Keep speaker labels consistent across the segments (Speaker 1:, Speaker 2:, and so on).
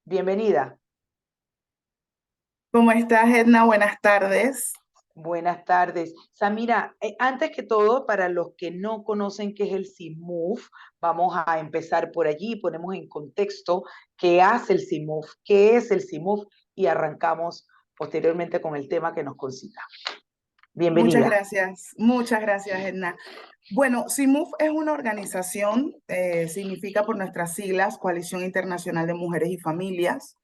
Speaker 1: Bienvenida.
Speaker 2: ¿Cómo estás, Edna? Buenas tardes.
Speaker 1: Buenas tardes. Samira, antes que todo, para los que no conocen qué es el CIMUF, vamos a empezar por allí, ponemos en contexto qué hace el CIMUF, qué es el CIMUF y arrancamos posteriormente con el tema que nos concita. Bienvenida.
Speaker 2: Muchas gracias, Edna. Bueno, CIMUF es una organización, significa por nuestras siglas, Coalición Internacional de Mujeres y Familias.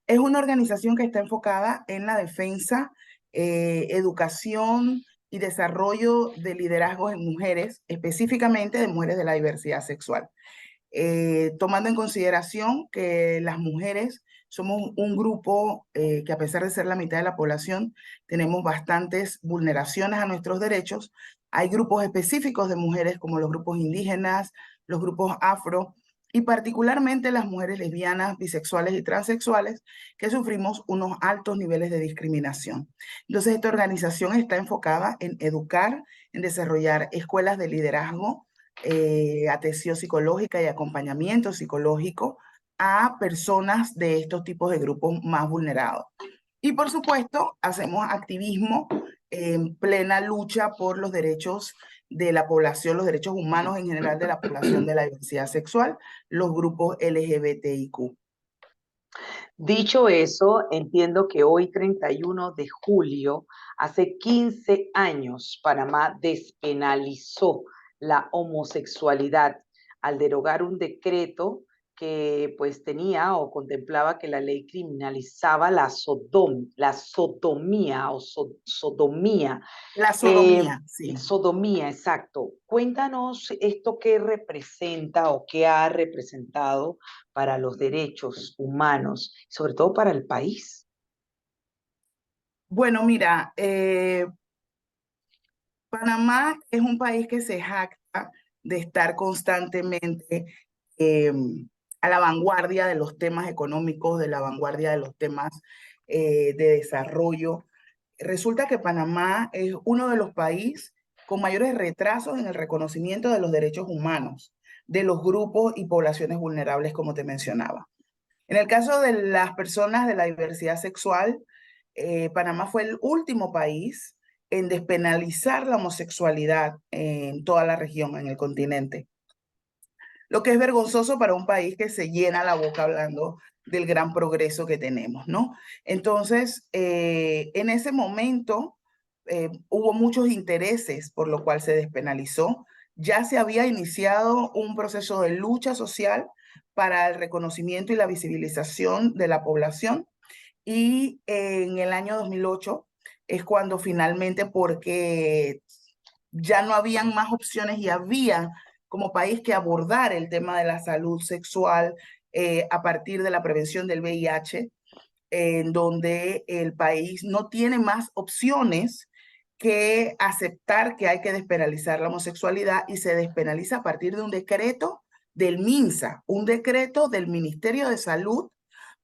Speaker 2: Es una organización que está enfocada en la defensa, educación y desarrollo de liderazgos en mujeres, específicamente de mujeres de la diversidad sexual. Tomando en consideración que las mujeres somos un grupo que a pesar de ser la mitad de la población, tenemos bastantes vulneraciones a nuestros derechos. Hay grupos específicos de mujeres como los grupos indígenas, los grupos afro y particularmente las mujeres lesbianas, bisexuales y transexuales que sufrimos unos altos niveles de discriminación. Entonces, esta organización está enfocada en educar, en desarrollar escuelas de liderazgo, atención psicológica y acompañamiento psicológico a personas de estos tipos de grupos más vulnerados. Y por supuesto, hacemos activismo en plena lucha por los derechos de la población, los derechos humanos en general de la población de la diversidad sexual, los grupos LGBTIQ.
Speaker 1: Dicho eso, entiendo que hoy, 31 de julio, hace 15 años, Panamá despenalizó la homosexualidad al derogar un decreto que pues tenía o contemplaba que la ley criminalizaba la sodomía o sodomía.
Speaker 2: La
Speaker 1: Eh,
Speaker 2: sodomía, sí.
Speaker 1: Sodomía, exacto. Cuéntanos esto qué representa o qué ha representado para los derechos humanos, sobre todo para el país.
Speaker 2: Bueno, mira, Panamá es un país que se jacta de estar constantemente eh, a la vanguardia de los temas económicos, de la vanguardia de los temas de desarrollo. Resulta que Panamá es uno de los países con mayores retrasos en el reconocimiento de los derechos humanos de los grupos y poblaciones vulnerables, como te mencionaba. En el caso de las personas de la diversidad sexual, Panamá fue el último país en despenalizar la homosexualidad en toda la región, en el continente. Lo que es vergonzoso para un país que se llena la boca hablando del gran progreso que tenemos, ¿no? Entonces, en ese momento hubo muchos intereses por lo cual se despenalizó. Ya se había iniciado un proceso de lucha social para el reconocimiento y la visibilización de la población y en el año 2008 es cuando finalmente, porque ya no habían más opciones y había como país que abordar el tema de la salud sexual a partir de la prevención del VIH, en donde el país no tiene más opciones que aceptar que hay que despenalizar la homosexualidad y se despenaliza a partir de un decreto del MINSA, un decreto del Ministerio de Salud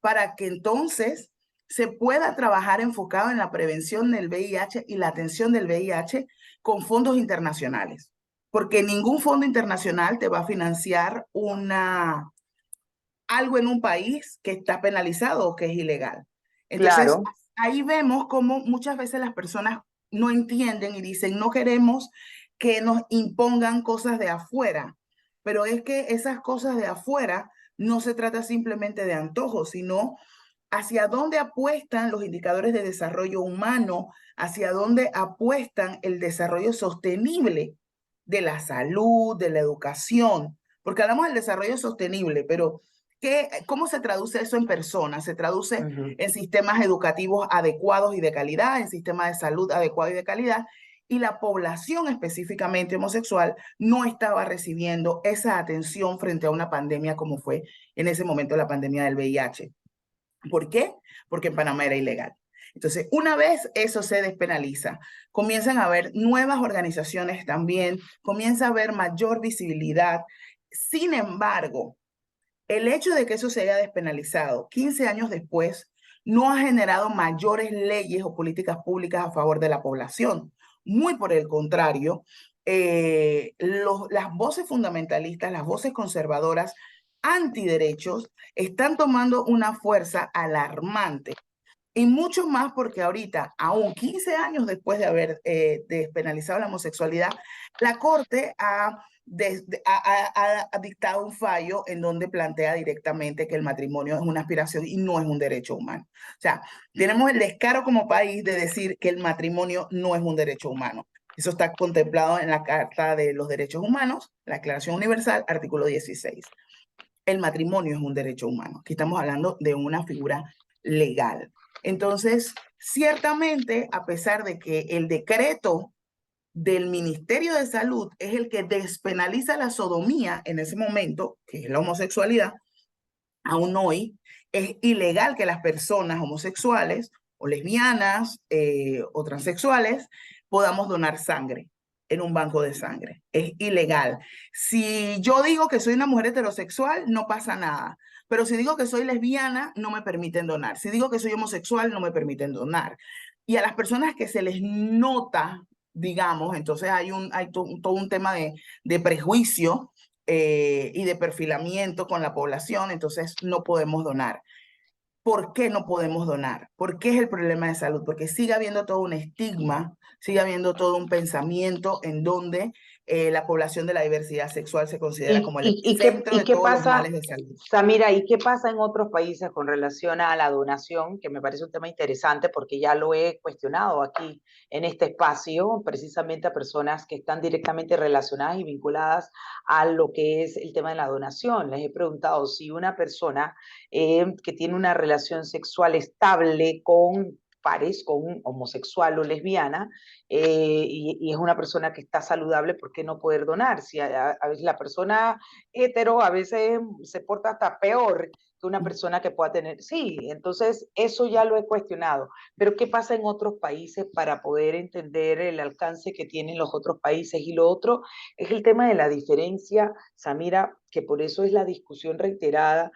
Speaker 2: para que entonces se pueda trabajar enfocado en la prevención del VIH y la atención del VIH con fondos internacionales, porque ningún fondo internacional te va a financiar algo en un país que está penalizado o que es ilegal. Entonces,
Speaker 1: Claro,
Speaker 2: ahí vemos cómo muchas veces las personas no entienden y dicen, no queremos que nos impongan cosas de afuera, pero es que esas cosas de afuera no se trata simplemente de antojos, sino hacia dónde apuestan los indicadores de desarrollo humano, hacia dónde apuestan el desarrollo sostenible de la salud, de la educación, porque hablamos del desarrollo sostenible, pero ¿cómo se traduce eso en personas? Se traduce
Speaker 1: ujú.
Speaker 2: en sistemas educativos adecuados y de calidad, en sistemas de salud adecuados y de calidad, y la población específicamente homosexual no estaba recibiendo esa atención frente a una pandemia como fue en ese momento la pandemia del VIH. ¿Por qué? Porque en Panamá era ilegal. Entonces, una vez eso se despenaliza, comienzan a haber nuevas organizaciones también, comienza a haber mayor visibilidad. Sin embargo, el hecho de que eso se haya despenalizado 15 años después no ha generado mayores leyes o políticas públicas a favor de la población. Muy por el contrario, las voces fundamentalistas, las voces conservadoras antiderechos están tomando una fuerza alarmante. Y mucho más porque ahorita, aún 15 años después de haber despenalizado la homosexualidad, la Corte ha dictado un fallo en donde plantea directamente que el matrimonio es una aspiración y no es un derecho humano. O sea, tenemos el descaro como país de decir que el matrimonio no es un derecho humano. Eso está contemplado en la Carta de los Derechos Humanos, la Declaración Universal, artículo 16. El matrimonio es un derecho humano. Aquí estamos hablando de una figura legal. Entonces, ciertamente, a pesar de que el decreto del Ministerio de Salud es el que despenaliza la sodomía en ese momento, que es la homosexualidad, aún hoy es ilegal que las personas homosexuales o lesbianas o transexuales podamos donar sangre en un banco de sangre. Es ilegal. Si yo digo que soy una mujer heterosexual, no pasa nada. Pero si digo que soy lesbiana, no me permiten donar. Si digo que soy homosexual, no me permiten donar. Y a las personas que se les nota, digamos, entonces hay todo un tema de prejuicio y de perfilamiento con la población, entonces no podemos donar. ¿Por qué no podemos donar? ¿Por qué es el problema de salud? Porque sigue habiendo todo un estigma, sigue habiendo todo un pensamiento en donde la población de la diversidad sexual se considera como el
Speaker 1: ¿Y
Speaker 2: epicentro de
Speaker 1: qué
Speaker 2: todos los
Speaker 1: pasa,
Speaker 2: males de salud.
Speaker 1: Samira, y qué pasa en otros países con relación a la donación? Que me parece un tema interesante porque ya lo he cuestionado aquí en este espacio, precisamente a personas que están directamente relacionadas y vinculadas a lo que es el tema de la donación. Les he preguntado si una persona que tiene una relación sexual estable con pares, con un homosexual o lesbiana, y es una persona que está saludable, ¿por qué no poder donar? Si a veces la persona hetero a veces se porta hasta peor que una persona que pueda tener, sí, entonces eso ya lo he cuestionado, pero ¿qué pasa en otros países para poder entender el alcance que tienen los otros países? Y lo otro es el tema de la diferencia, Samira, que por eso es la discusión reiterada,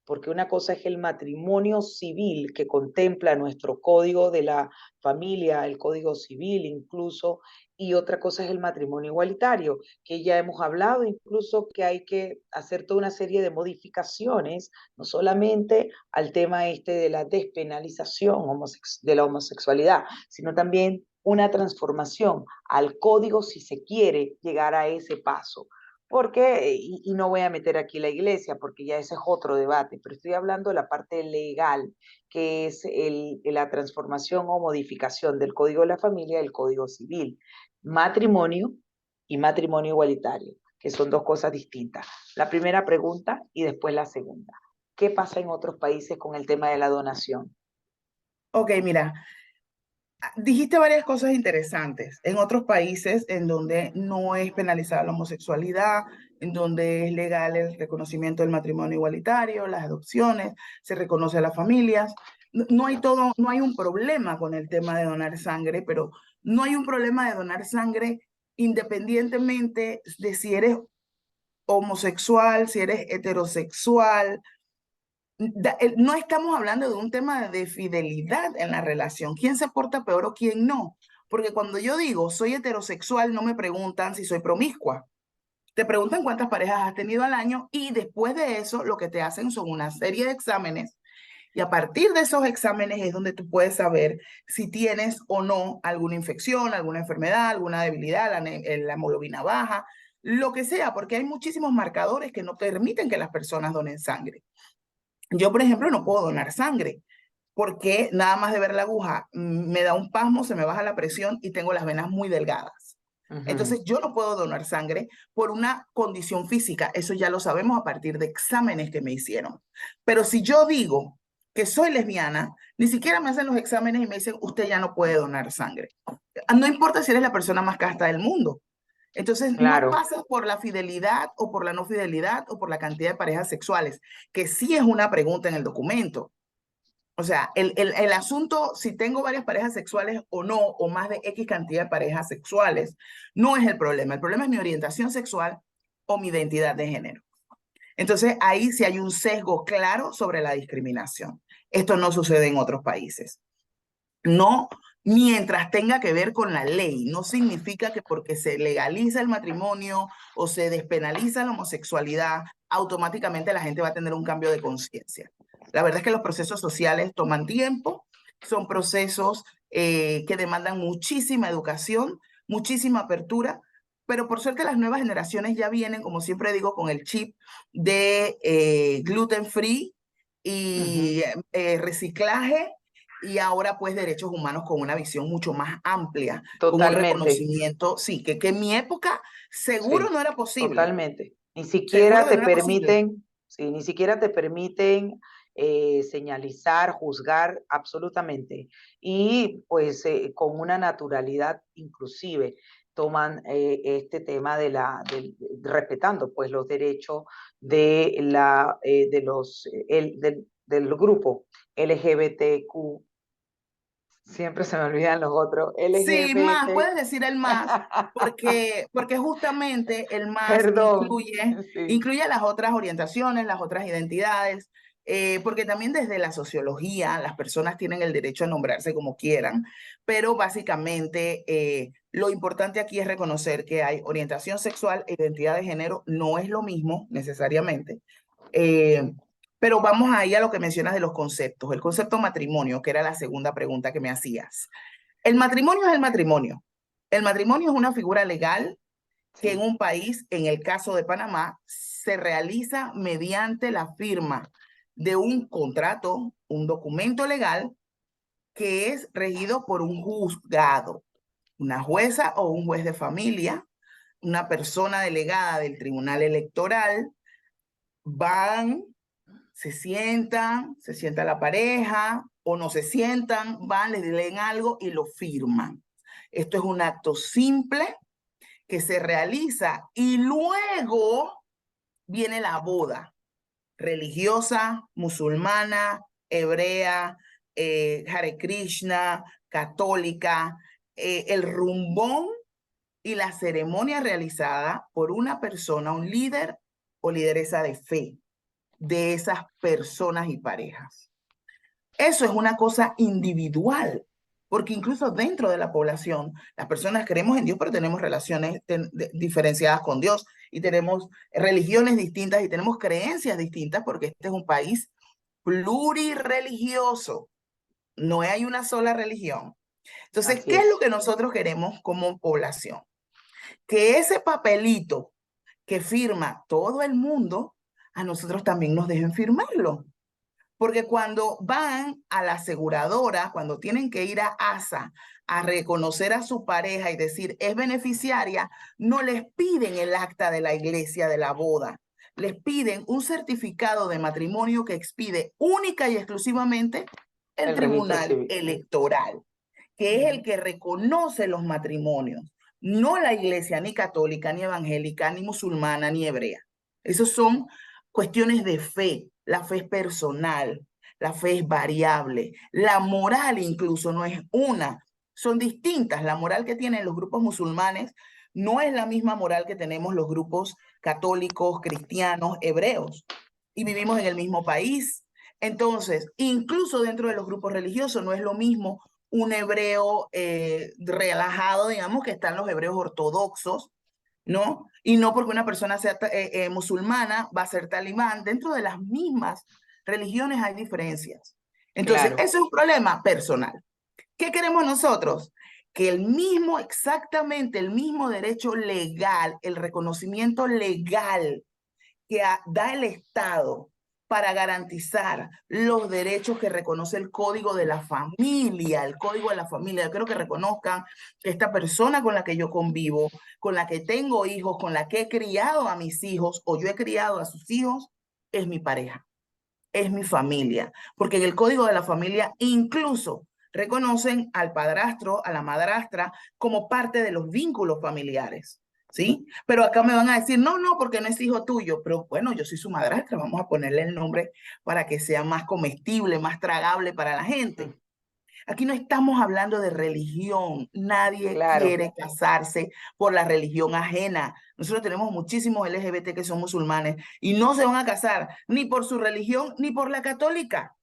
Speaker 1: porque una cosa es el matrimonio civil que contempla nuestro código de la familia, el código civil incluso, y otra cosa es el matrimonio igualitario, que ya hemos hablado incluso que hay que hacer toda una serie de modificaciones, no solamente al tema este de la despenalización de la homosexualidad, sino también una transformación al código si se quiere llegar a ese paso. Porque, y no voy a meter aquí la iglesia, porque ya ese es otro debate, pero estoy hablando de la parte legal, que es la transformación o modificación del Código de la Familia del Código Civil. Matrimonio y matrimonio igualitario, que son dos cosas distintas. La primera pregunta y después la segunda. ¿Qué pasa en otros países con el tema de la donación?
Speaker 2: Ok, mira, dijiste varias cosas interesantes. En otros países en donde no es penalizada la homosexualidad, en donde es legal el reconocimiento del matrimonio igualitario, las adopciones, se reconoce a las familias. No hay un problema con el tema de donar sangre, pero no hay un problema de donar sangre independientemente de si eres homosexual, si eres heterosexual. No estamos hablando de un tema de fidelidad en la relación. ¿Quién se porta peor o quién no? Porque cuando yo digo soy heterosexual, no me preguntan si soy promiscua. Te preguntan cuántas parejas has tenido al año y después de eso lo que te hacen son una serie de exámenes y a partir de esos exámenes es donde tú puedes saber si tienes o no alguna infección, alguna enfermedad, alguna debilidad, la hemoglobina baja, lo que sea, porque hay muchísimos marcadores que no permiten que las personas donen sangre. Yo, por ejemplo, no puedo donar sangre porque nada más de ver la aguja me da un pasmo, se me baja la presión y tengo las venas muy delgadas. Entonces, yo no puedo donar sangre por una condición física. Eso ya lo sabemos a partir de exámenes que me hicieron. Pero si yo digo que soy lesbiana, ni siquiera me hacen los exámenes y me dicen, usted ya no puede donar sangre. No importa si eres la persona más casta del mundo. Entonces, no
Speaker 1: Claro,
Speaker 2: pasa por la fidelidad o por la no fidelidad o por la cantidad de parejas sexuales, que sí es una pregunta en el documento. O sea, el asunto, si tengo varias parejas sexuales o no, o más de X cantidad de parejas sexuales, no es el problema. El problema es mi orientación sexual o mi identidad de género. Entonces, ahí sí hay un sesgo claro sobre la discriminación. Esto no sucede en otros países. No mientras tenga que ver con la ley. No significa que porque se legaliza el matrimonio o se despenaliza la homosexualidad, automáticamente la gente va a tener un cambio de conciencia. La verdad es que los procesos sociales toman tiempo, son procesos que demandan muchísima educación, muchísima apertura, pero por suerte las nuevas generaciones ya vienen, como siempre digo, con el chip de gluten free y reciclaje, y ahora pues derechos humanos con una visión mucho más amplia, con un
Speaker 1: Totalmente,
Speaker 2: reconocimiento, sí, que en mi época seguro
Speaker 1: sí,
Speaker 2: no era posible,
Speaker 1: totalmente. Ni
Speaker 2: seguro
Speaker 1: siquiera
Speaker 2: que
Speaker 1: te
Speaker 2: no era posible.
Speaker 1: permiten, sí, ni siquiera te permiten señalizar, juzgar absolutamente. Y pues con una naturalidad inclusive toman este tema respetando pues los derechos de los, del grupo LGBTQ, siempre se me olvidan los otros,
Speaker 2: Sí, más,
Speaker 1: LGBT,
Speaker 2: puedes decir el más, porque justamente el más
Speaker 1: perdón, sí,
Speaker 2: incluye las otras orientaciones, las otras identidades, porque también desde la sociología las personas tienen el derecho a nombrarse como quieran, pero básicamente lo importante aquí es reconocer que hay orientación sexual e identidad de género, no es lo mismo necesariamente. eh, pero vamos ahí a lo que mencionas de los conceptos, el concepto matrimonio, que era la segunda pregunta que me hacías. El matrimonio es el matrimonio. El matrimonio es una figura legal que en
Speaker 1: sí,
Speaker 2: un país, en el caso de Panamá, se realiza mediante la firma de un contrato, un documento legal que es regido por un juzgado, una jueza o un juez de familia, una persona delegada del tribunal electoral. Van, se sienta la pareja o no se sientan, van, les leen algo y lo firman. Esto es un acto simple que se realiza y luego viene la boda religiosa, musulmana, hebrea, Hare Krishna, católica, el rumbón y la ceremonia realizada por una persona, un líder o lideresa de fe de esas personas y parejas. Eso es una cosa individual, porque incluso dentro de la población, las personas creemos en Dios, pero tenemos relaciones diferenciadas con Dios y tenemos religiones distintas y tenemos creencias distintas, porque este es un país plurirreligioso, no hay una sola religión. Entonces,
Speaker 1: así
Speaker 2: ¿qué es lo
Speaker 1: es.
Speaker 2: que nosotros queremos como población? Que ese papelito que firma todo el mundo, a nosotros también nos dejen firmarlo. Porque cuando van a la aseguradora, cuando tienen que ir a ASA a reconocer a su pareja y decir es beneficiaria, no les piden el acta de la iglesia de la boda. Les piden un certificado de matrimonio que expide única y exclusivamente el
Speaker 1: El registro
Speaker 2: Tribunal
Speaker 1: civil.
Speaker 2: Electoral, que es el que reconoce los matrimonios, no la iglesia ni católica, ni evangélica, ni musulmana, ni hebrea. Esos son cuestiones de fe. La fe es personal, la fe es variable, la moral incluso no es una, son distintas. La moral que tienen los grupos musulmanes no es la misma moral que tenemos los grupos católicos, cristianos, hebreos, y vivimos en el mismo país. Entonces, incluso dentro de los grupos religiosos no es lo mismo un hebreo relajado, digamos, que están los hebreos ortodoxos, ¿no? Y no porque una persona sea musulmana va a ser talibán. Dentro de las mismas religiones hay diferencias. Entonces,
Speaker 1: Claro,
Speaker 2: eso es un problema personal. ¿Qué queremos nosotros? Que el mismo, exactamente el mismo derecho legal, el reconocimiento legal que da el Estado para garantizar los derechos que reconoce el Código de la Familia, el Código de la Familia. Yo quiero que reconozcan que esta persona con la que yo convivo, con la que tengo hijos, con la que he criado a mis hijos o yo he criado a sus hijos, es mi pareja, es mi familia. Porque en el Código de la Familia incluso reconocen al padrastro, a la madrastra, como parte de los vínculos familiares. ¿Sí? Pero acá me van a decir, no, no, porque no es hijo tuyo, pero bueno, yo soy su madrastra, vamos a ponerle el nombre para que sea más comestible, más tragable para la gente. Aquí no estamos hablando de religión, nadie
Speaker 1: claro,
Speaker 2: quiere casarse por la religión ajena. Nosotros tenemos muchísimos LGBT que son musulmanes y no se van a casar ni por su religión ni por la católica.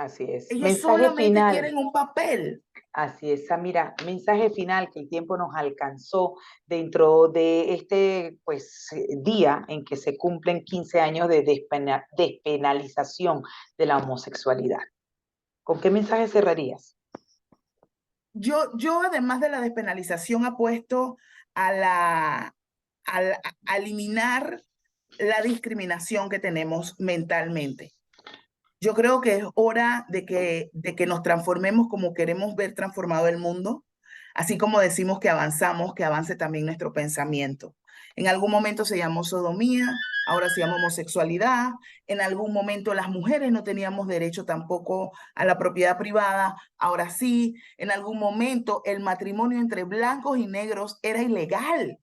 Speaker 1: Así es.
Speaker 2: Ellos
Speaker 1: Mensaje
Speaker 2: solamente
Speaker 1: final.
Speaker 2: quieren un papel.
Speaker 1: Así es, Samira. Mensaje final que el tiempo nos alcanzó dentro de este pues, día en que se cumplen 15 años de despenalización de la homosexualidad. ¿Con qué mensaje cerrarías?
Speaker 2: Yo, además de la despenalización, apuesto a a eliminar la discriminación que tenemos mentalmente. Yo creo que es hora de que nos transformemos como queremos ver transformado el mundo, así como decimos que avanzamos, que avance también nuestro pensamiento. En algún momento se llamó sodomía, ahora se llama homosexualidad. En algún momento las mujeres no teníamos derecho tampoco a la propiedad privada, ahora sí. En algún momento el matrimonio entre blancos y negros era ilegal.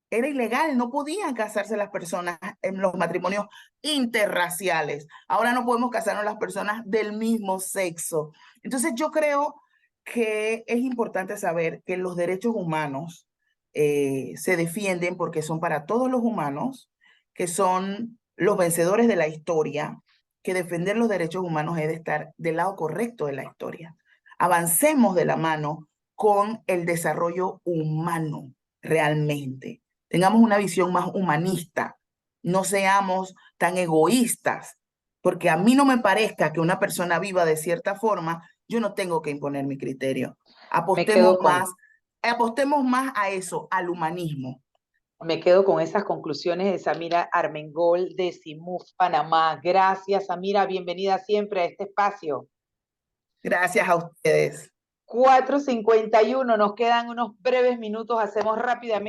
Speaker 2: Era ilegal, no podían casarse las personas en los matrimonios interraciales. Ahora no podemos casarnos las personas del mismo sexo. Entonces yo creo que es importante saber que los derechos humanos se defienden porque son para todos los humanos, que son los vencedores de la historia, que defender los derechos humanos es de estar del lado correcto de la historia. Avancemos de la mano con el desarrollo humano realmente. Tengamos una visión más humanista, no seamos tan egoístas, porque a mí no me parezca que una persona viva de cierta forma, yo no tengo que imponer mi criterio.
Speaker 1: Me
Speaker 2: Apostemos
Speaker 1: quedo
Speaker 2: más,
Speaker 1: con,
Speaker 2: apostemos más a eso, al humanismo.
Speaker 1: Me quedo con esas conclusiones de Samira Armengol de CIMUF Panamá. Gracias, Samira. Bienvenida siempre a este espacio.
Speaker 2: Gracias a ustedes.
Speaker 1: 4:51, nos quedan unos breves minutos, hacemos rápidamente.